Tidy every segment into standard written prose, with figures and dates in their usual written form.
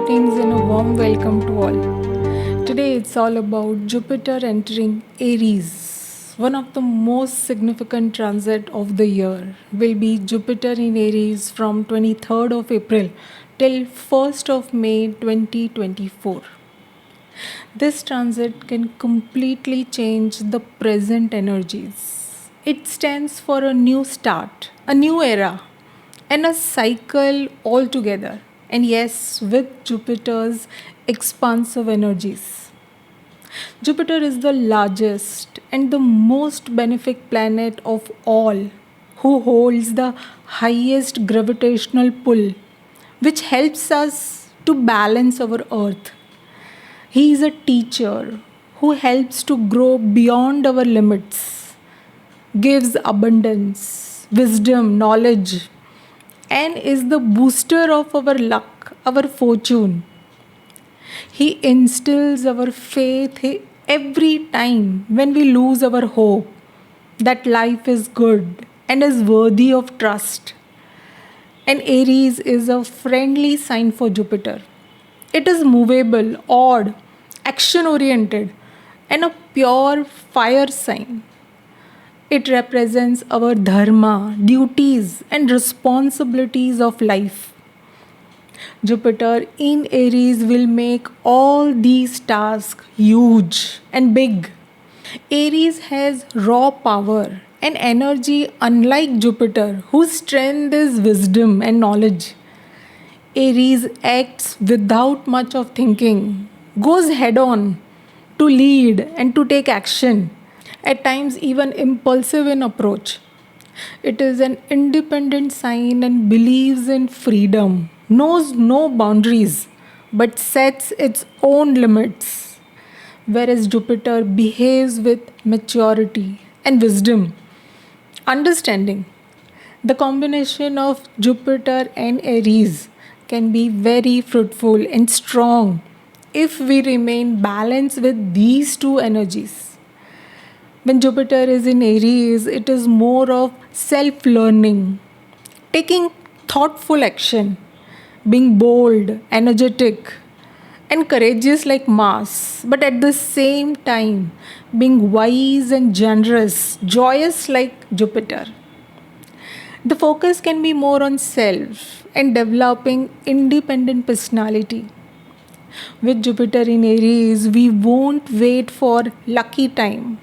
greetings and a warm welcome to all. Today it's all about Jupiter entering Aries. One of the most significant transit of the year will be Jupiter in Aries from 23rd of April till 1st of May 2024. This transit can completely change the present energies. It stands for a new start, a new era, and a cycle altogether. And yes, with Jupiter's expansive energies. Jupiter is the largest and the most benefic planet of all, who holds the highest gravitational pull, which helps us to balance our earth. He is a teacher who helps to grow beyond our limits, gives abundance, wisdom, knowledge, and is the booster of our luck, our fortune. He instills our faith every time when we lose our hope that life is good and is worthy of trust. And Aries is a friendly sign for Jupiter. It is movable, odd, action oriented, and a pure fire sign. It represents our dharma, duties, and responsibilities of life. Jupiter in Aries will make all these tasks huge and big. Aries has raw power and energy, unlike Jupiter, whose strength is wisdom and knowledge. Aries acts without much of thinking, goes head on to lead and to take action, at times even impulsive in approach. It is an independent sign and believes in freedom, knows no boundaries, but sets its own limits. Whereas Jupiter behaves with maturity and wisdom, understanding. The combination of Jupiter and Aries can be very fruitful and strong if we remain balanced with these two energies. When Jupiter is in Aries, it is more of self learning, taking thoughtful action, being bold, energetic, and courageous like Mars, but at the same time, being wise and generous, joyous like Jupiter. The focus can be more on self and developing independent personality. With Jupiter in Aries, we won't wait for lucky time,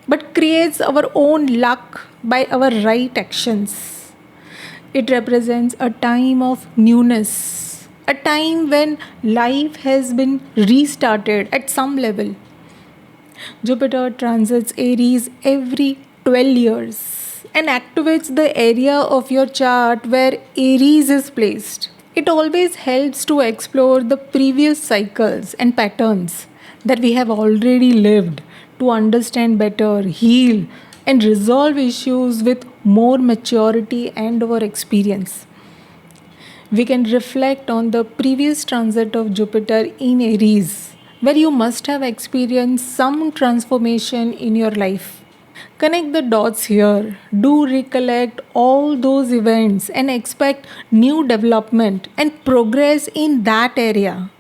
but creates our own luck by our right actions. It represents a time of newness, a time when life has been restarted at some level. Jupiter transits Aries every 12 years and activates the area of your chart where Aries is placed. It always helps to explore the previous cycles and patterns that we have already lived to understand better, heal, and resolve issues with more maturity and our experience. We can reflect on the previous transit of Jupiter in Aries, where you must have experienced some transformation in your life. Connect the dots here. Do recollect all those events and expect new development and progress in that area.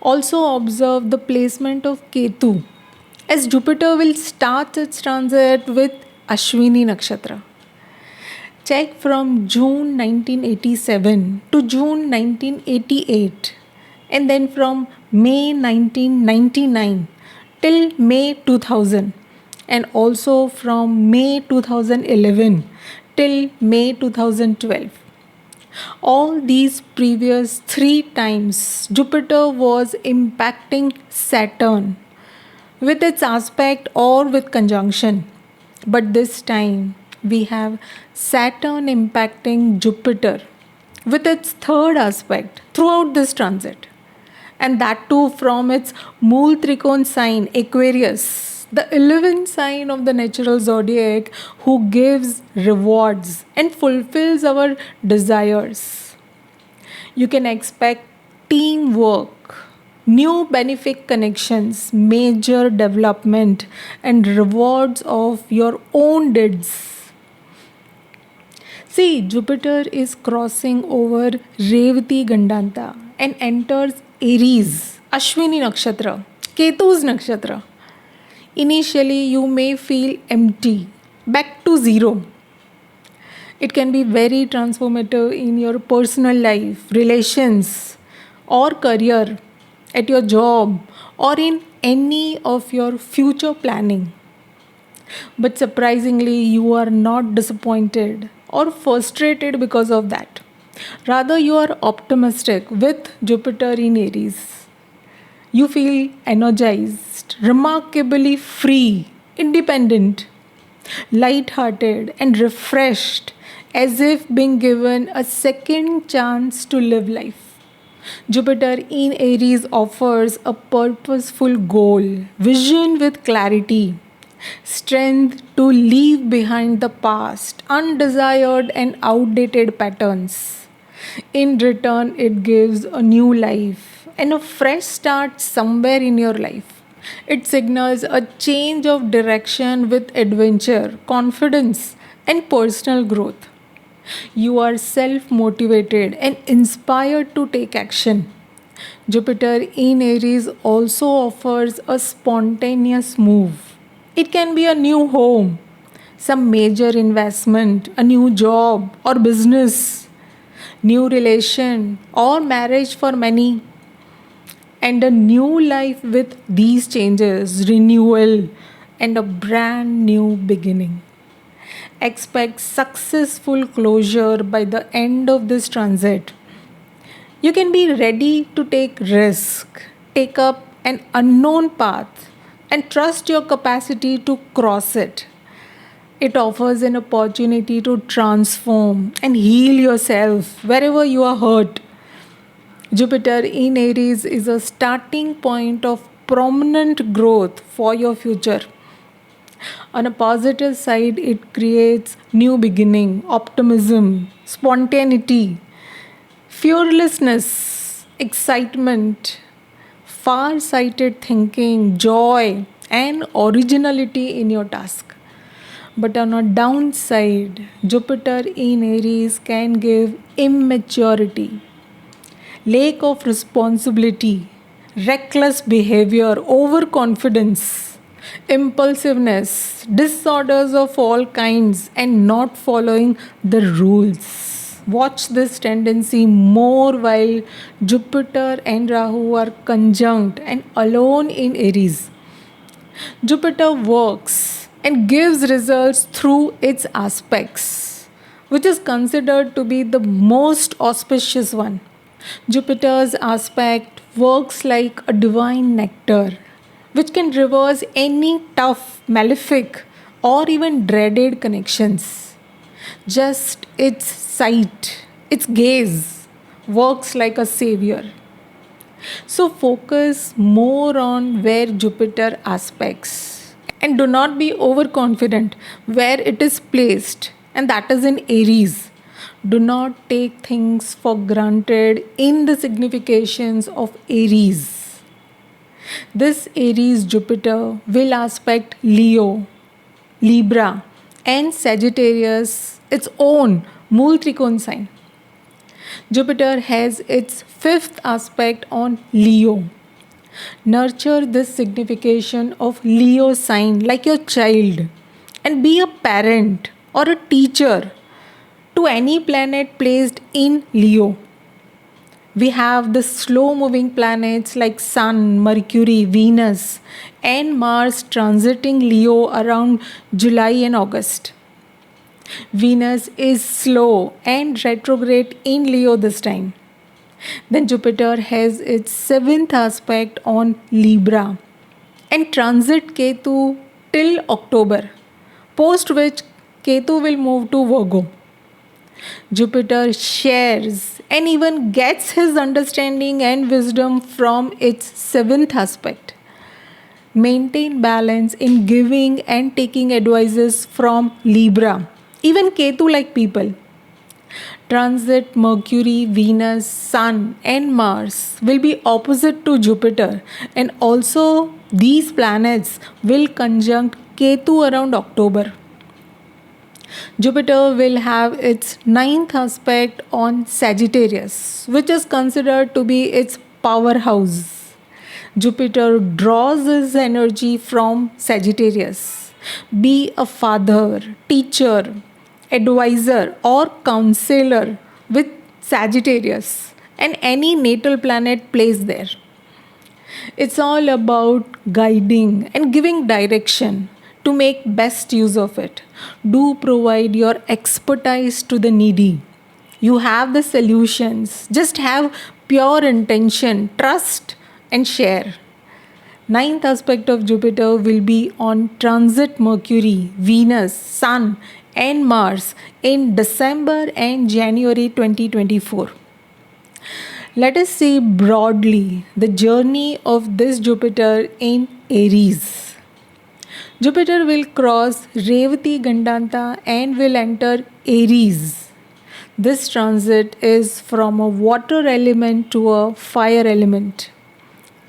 Also, observe the placement of Ketu, as Jupiter will start its transit with Ashwini Nakshatra. Check from June 1987 to June 1988, and then from May 1999 till May 2000, and also from May 2011 till May 2012. All these previous three times, Jupiter was impacting Saturn with its aspect or with conjunction. But this time, we have Saturn impacting Jupiter with its third aspect throughout this transit. And that too from its Mool Trikon sign, Aquarius, the 11th sign of the natural zodiac, who gives rewards and fulfills our desires. You can expect teamwork, new benefic connections, major development, and rewards of your own deeds. See, Jupiter is crossing over Revati Gandanta and enters Aries, Ashwini Nakshatra, Ketu's Nakshatra. Initially, you may feel empty, back to zero. It can be very transformative in your personal life, relations, or career, at your job, or in any of your future planning. But surprisingly, you are not disappointed or frustrated because of that. Rather, you are optimistic with Jupiter in Aries. You feel energized, remarkably free, independent, light-hearted, and refreshed, as if being given a second chance to live life. Jupiter in Aries offers a purposeful goal, vision with clarity, strength to leave behind the past, undesired and outdated patterns. In return, it gives a new life and a fresh start somewhere in your life. It signals a change of direction with adventure, confidence, and personal growth. You are self motivated and inspired to take action. Jupiter in Aries also offers a spontaneous move. It can be a new home, some major investment, a new job or business, new relation or marriage for many, and a new life with these changes, renewal, and a brand new beginning. Expect successful closure by the end of this transit. You can be ready to take risk, take up an unknown path, and trust your capacity to cross it. It offers an opportunity to transform and heal yourself wherever you are hurt. Jupiter in Aries is a starting point of prominent growth for your future. On a positive side, it creates new beginning, optimism, spontaneity, fearlessness, excitement, far sighted thinking, joy, and originality in your task. But on a downside, Jupiter in Aries can give immaturity, lack of responsibility, reckless behavior, overconfidence, impulsiveness, disorders of all kinds, and not following the rules. Watch this tendency more while Jupiter and Rahu are conjunct and alone in Aries. Jupiter works and gives results through its aspects, which is considered to be the most auspicious one. Jupiter's aspect works like a divine nectar, which can reverse any tough, malefic, or even dreaded connections. Just its sight, its gaze, works like a savior. So focus more on where Jupiter aspects and do not be overconfident where it is placed, and that is in Aries. Do not take things for granted in the significations of Aries. This Aries Jupiter will aspect Leo, Libra, and Sagittarius, its own Mool Trikon sign. Jupiter has its fifth aspect on Leo. Nurture this signification of Leo sign like your child and be a parent or a teacher to any planet placed in Leo. We have the slow moving planets like Sun, Mercury, Venus, and Mars transiting Leo around July and August. Venus is slow and retrograde in Leo this time. Then Jupiter has its seventh aspect on Libra and transit Ketu till October, post which Ketu will move to Virgo. Jupiter shares and even gets his understanding and wisdom from its seventh aspect. Maintain balance in giving and taking advices from Libra, even Ketu like people. Transit Mercury, Venus, Sun, and Mars will be opposite to Jupiter, and also these planets will conjunct Ketu around October. Jupiter will have its ninth aspect on Sagittarius, which is considered to be its powerhouse. Jupiter draws his energy from Sagittarius. Be a father, teacher, advisor, or counselor with Sagittarius, and any natal planet placed there. It's all about guiding and giving direction to make best use of it. Do provide your expertise to the needy. You have the solutions. Just have pure intention, trust, and share. Ninth aspect of Jupiter will be on transit Mercury, Venus, Sun, and Mars in December and January 2024. Let us see broadly the journey of this Jupiter in Aries. Jupiter will cross Revati Gandanta and will enter Aries. This transit is from a water element to a fire element.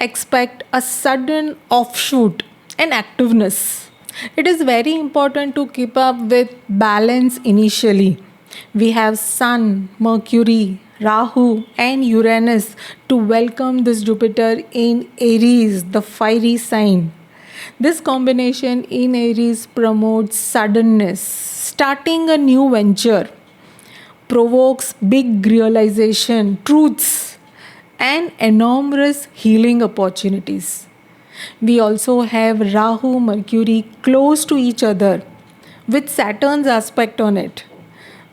Expect a sudden offshoot and activeness. It is very important to keep up with balance initially. We have Sun, Mercury, Rahu, and Uranus to welcome this Jupiter in Aries, the fiery sign. This combination in Aries promotes suddenness, starting a new venture, provokes big realization, truths, and enormous healing opportunities. We also have Rahu, Mercury close to each other with Saturn's aspect on it.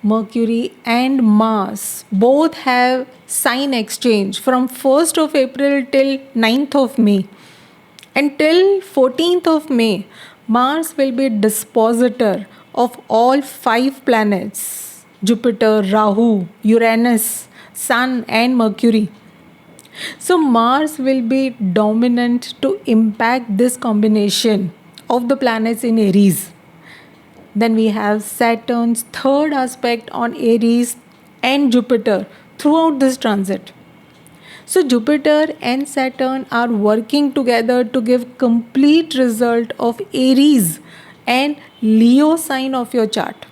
Mercury and Mars both have sign exchange from 1st of April till 9th of May. Until 14th of May, Mars will be dispositor of all 5 planets: Jupiter, Rahu, Uranus, Sun, and Mercury. So Mars will be dominant to impact this combination of the planets in Aries. Then we have Saturn's third aspect on Aries and Jupiter throughout this transit. So Jupiter and Saturn are working together to give complete result of Aries and Leo sign of your chart.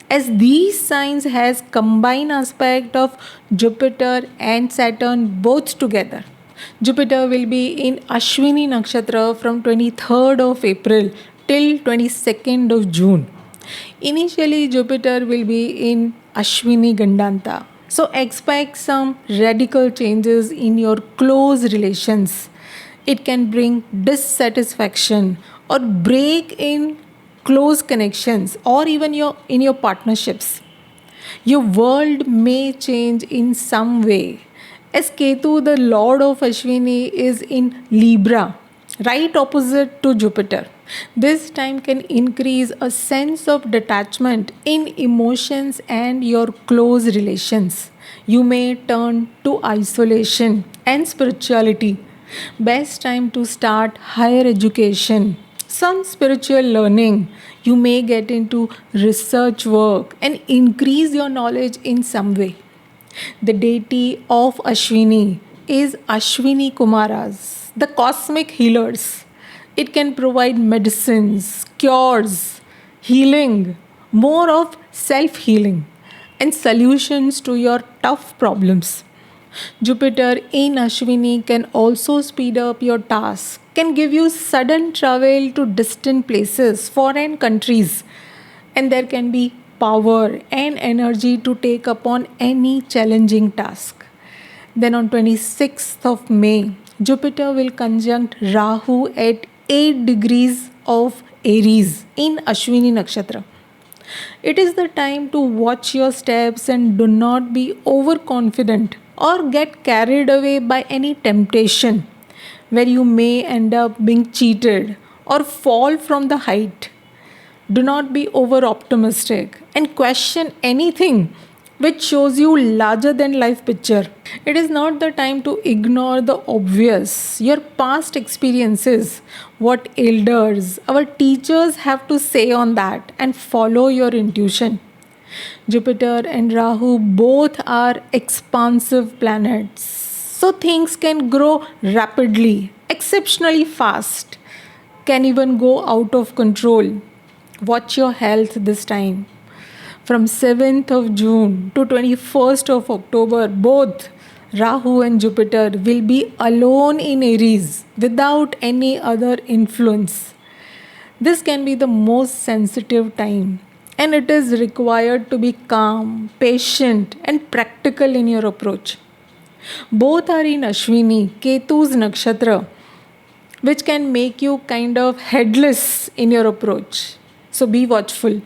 As these signs has combined aspect of Jupiter and Saturn both together. Jupiter will be in Ashwini Nakshatra from 23rd of April till 22nd of June. Initially, Jupiter will be in Ashwini Gandanta. So expect some radical changes in your close relations. It can bring dissatisfaction or break in close connections or even in your partnerships. Your world may change in some way. As Ketu, the lord of Ashwini, is in Libra, right opposite to Jupiter. This time can increase a sense of detachment in emotions and your close relations. You may turn to isolation and spirituality. Best time to start higher education, some spiritual learning. You may get into research work and increase your knowledge in some way. The deity of Ashwini is Ashwini Kumaras, the cosmic healers. It can provide medicines, cures, healing, more of self-healing, and solutions to your tough problems. Jupiter in Ashwini can also speed up your tasks, can give you sudden travel to distant places, foreign countries, and there can be power and energy to take upon any challenging task. Then on 26th of May, Jupiter will conjunct Rahu at 8 degrees of Aries in Ashwini Nakshatra. It is the time to watch your steps and do not be overconfident or get carried away by any temptation where you may end up being cheated or fall from the height. Do not be over optimistic and question anything which shows you larger than life picture. It is not the time to ignore the obvious, your past experiences, what elders, our teachers have to say on that, and follow your intuition. Jupiter and Rahu both are expansive planets, so things can grow rapidly, exceptionally fast, can even go out of control. Watch your health this time. From 7th of June to 21st of October, both Rahu and Jupiter will be alone in Aries without any other influence. This can be the most sensitive time, and it is required to be calm, patient, and practical in your approach. Both are in Ashwini, Ketu's Nakshatra, which can make you kind of headless in your approach. So be watchful.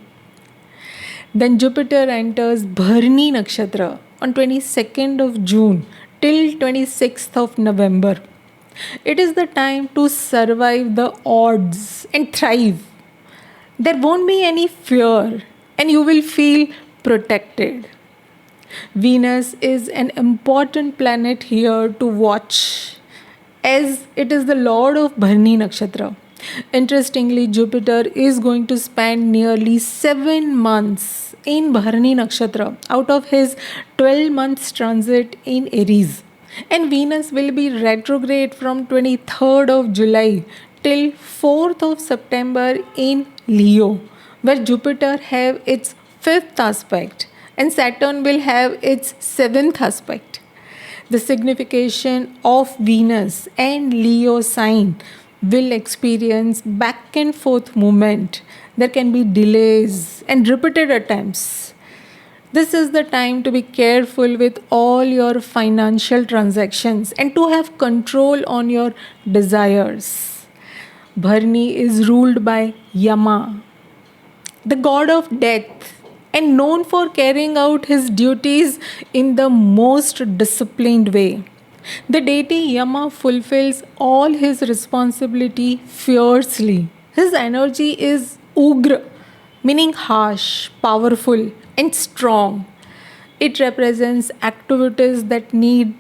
Then Jupiter enters Bharni Nakshatra on 22nd of June till 26th of November. It is the time to survive the odds and thrive. There won't be any fear and you will feel protected. Venus is an important planet here to watch as it is the lord of Bharni Nakshatra. Interestingly, Jupiter is going to spend nearly 7 months in Bharni Nakshatra out of his 12 months transit in Aries. And Venus will be retrograde from 23rd of July till 4th of September in Leo, where Jupiter have its 5th aspect and Saturn will have its 7th aspect. The signification of Venus and Leo sign will experience back and forth movement. There can be delays and repeated attempts. This is the time to be careful with all your financial transactions and to have control on your desires. Bharni is ruled by Yama, the god of death, and known for carrying out his duties in the most disciplined way. The deity Yama fulfills all his responsibility fiercely. His energy is ugra, meaning harsh, powerful, and strong. It represents activities that need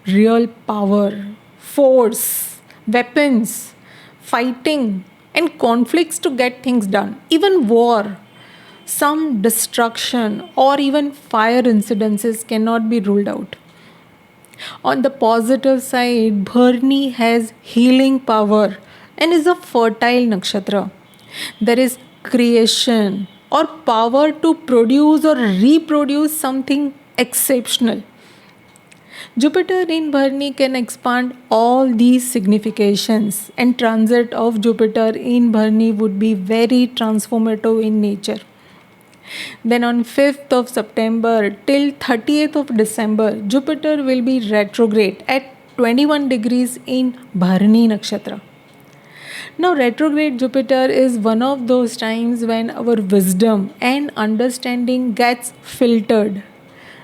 real power, force, weapons, fighting, and conflicts to get things done. Even war, some destruction, or even fire incidences cannot be ruled out. On the positive side, Bharni has healing power and is a fertile nakshatra. There is creation or power to produce or reproduce something exceptional. Jupiter in Bharni can expand all these significations, and transit of Jupiter in Bharni would be very transformative in nature. Then on 5th of September till 30th of December, Jupiter will be retrograde at 21 degrees in Bharni Nakshatra. Now, retrograde Jupiter is one of those times when our wisdom and understanding gets filtered.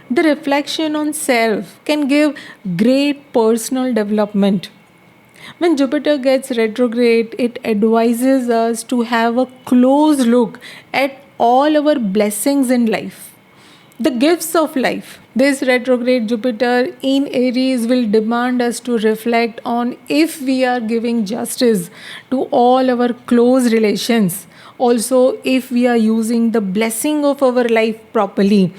The reflection on self can give great personal development. When Jupiter gets retrograde, it advises us to have a close look at all our blessings in life, the gifts of life. This retrograde Jupiter in Aries will demand us to reflect on if we are giving justice to all our close relations. Also, if we are using the blessing of our life properly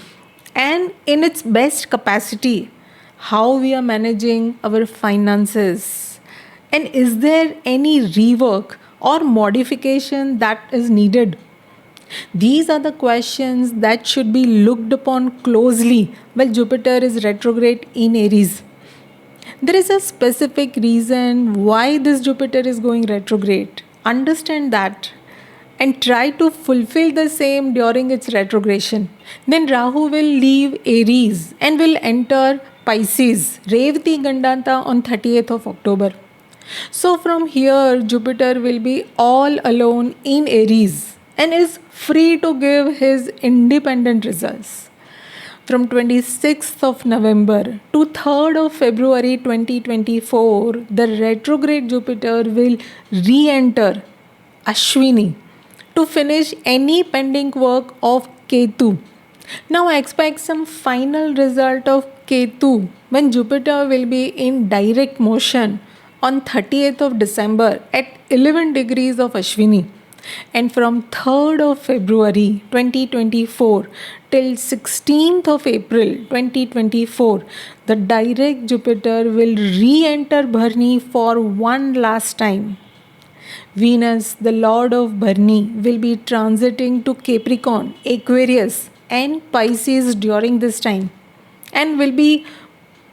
and in its best capacity, how we are managing our finances, and is there any rework or modification that is needed. These are the questions that should be looked upon closely while Jupiter is retrograde in Aries. There is a specific reason why this Jupiter is going retrograde. Understand that and try to fulfill the same during its retrogression. Then Rahu will leave Aries and will enter Pisces, Revati Gandanta on 30th of October. So from here, Jupiter will be all alone in Aries and is free to give his independent results. From 26th of November to 3rd of February 2024, the retrograde Jupiter will re-enter Ashwini to finish any pending work of Ketu. Now expect some final result of Ketu when Jupiter will be in direct motion on 30th of December at 11 degrees of Ashwini. And from 3rd of February 2024 till 16th of April 2024, the direct Jupiter will re-enter Bharni for one last time. Venus, the lord of Bharni, will be transiting to Capricorn, Aquarius, and Pisces during this time and will be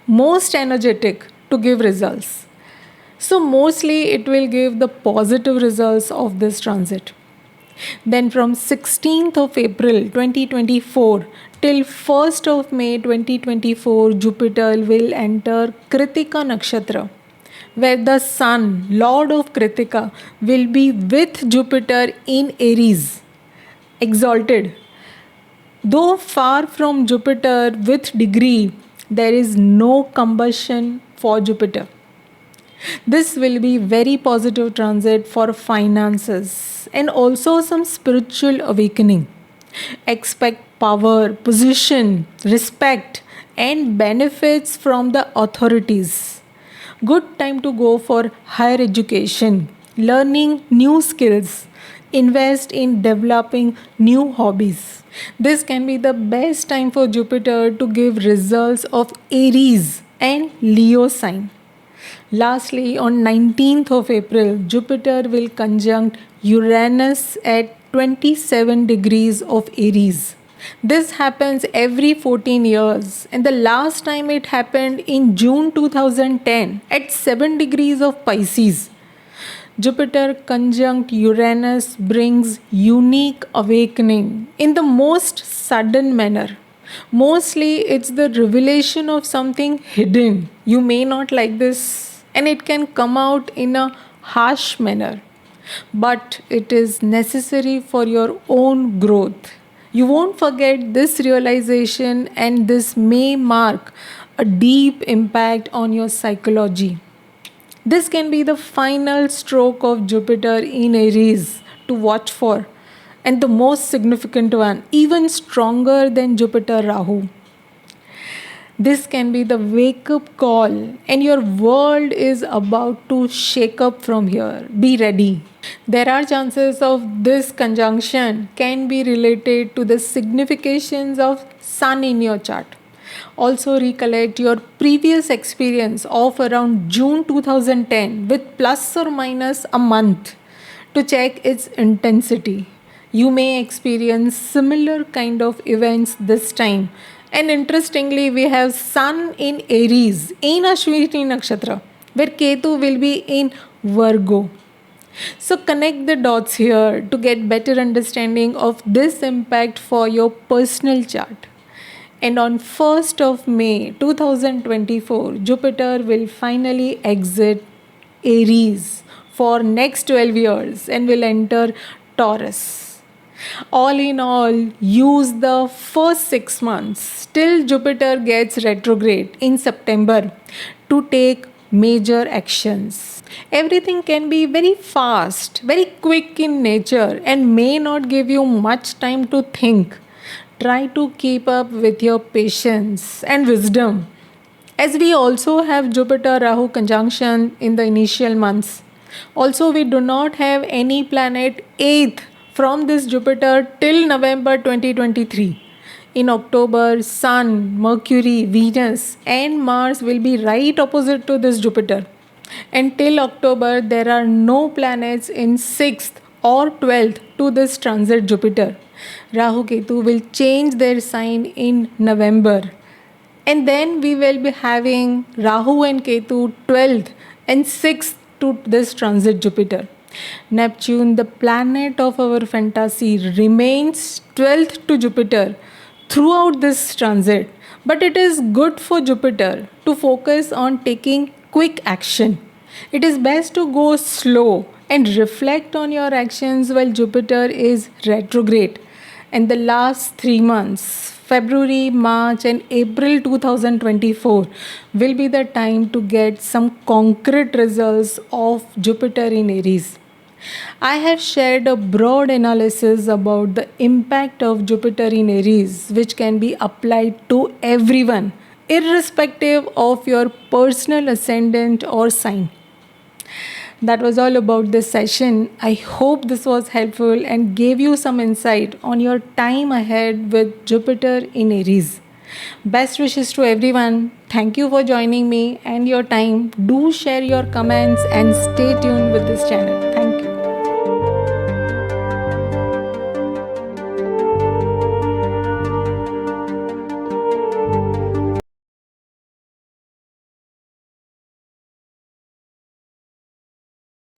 most energetic to give results. So, mostly it will give the positive results of this transit. Then, from 16th of April 2024 till 1st of May 2024, Jupiter will enter Kritika Nakshatra, where the Sun, Lord of Kritika, will be with Jupiter in Aries, exalted. Though far from Jupiter with degree, there is no combustion for Jupiter. This will be very positive transit for finances and also some spiritual awakening. Expect power, position, respect and benefits from the authorities. Good time to go for higher education, learning new skills, invest in developing new hobbies. This can be the best time for Jupiter to give results of Aries and Leo sign. Lastly, on 19th of April, Jupiter will conjunct Uranus at 27 degrees of Aries. This happens every 14 years, and the last time it happened in June 2010 at 7 degrees of Pisces. Jupiter conjunct Uranus brings unique awakening in the most sudden manner. Mostly, it's the revelation of something hidden. You may not like this, and it can come out in a harsh manner, but it is necessary for your own growth. You won't forget this realization, and this may mark a deep impact on your psychology. This can be the final stroke of Jupiter in Aries to watch for, and the most significant one, even stronger than Jupiter Rahu. This can be the wake up call, and your world is about to shake up from here. Be ready. There are chances of this conjunction can be related to the significations of Sun in your chart. Also, recollect your previous experience of around June 2010 with plus or minus a month to check its intensity. You may experience similar kind of events this time. And interestingly, we have Sun in Aries in Ashwini Nakshatra, where Ketu will be in Virgo. So connect the dots here to get better understanding of this impact for your personal chart. And on 1st of May 2024, Jupiter will finally exit Aries for next 12 years and will enter Taurus. All in all, use the first 6 months till Jupiter gets retrograde in September to take major actions. Everything can be very fast, very quick in nature, and may not give you much time to think. Try to keep up with your patience and wisdom, as we also have Jupiter Rahu conjunction in the initial months. Also, we do not have any planet 8th from this Jupiter till November 2023. In October, Sun, Mercury, Venus, and Mars will be right opposite to this Jupiter. Until October, there are no planets in 6th or 12th to this transit Jupiter. Rahu Ketu will change their sign in November. And then we will be having Rahu and Ketu 12th and 6th to this transit Jupiter. Neptune, the planet of our fantasy, remains 12th to Jupiter throughout this transit. But it is good for Jupiter to focus on taking quick action. It is best to go slow and reflect on your actions while Jupiter is retrograde. And the last 3 months, February, March, and April 2024, will be the time to get some concrete results of Jupiter in Aries. I have shared a broad analysis about the impact of Jupiter in Aries, which can be applied to everyone, irrespective of your personal ascendant or sign. That was all about this session. I hope this was helpful and gave you some insight on your time ahead with Jupiter in Aries. Best wishes to everyone. Thank you for joining me and your time. Do share your comments and stay tuned with this channel. Thank you.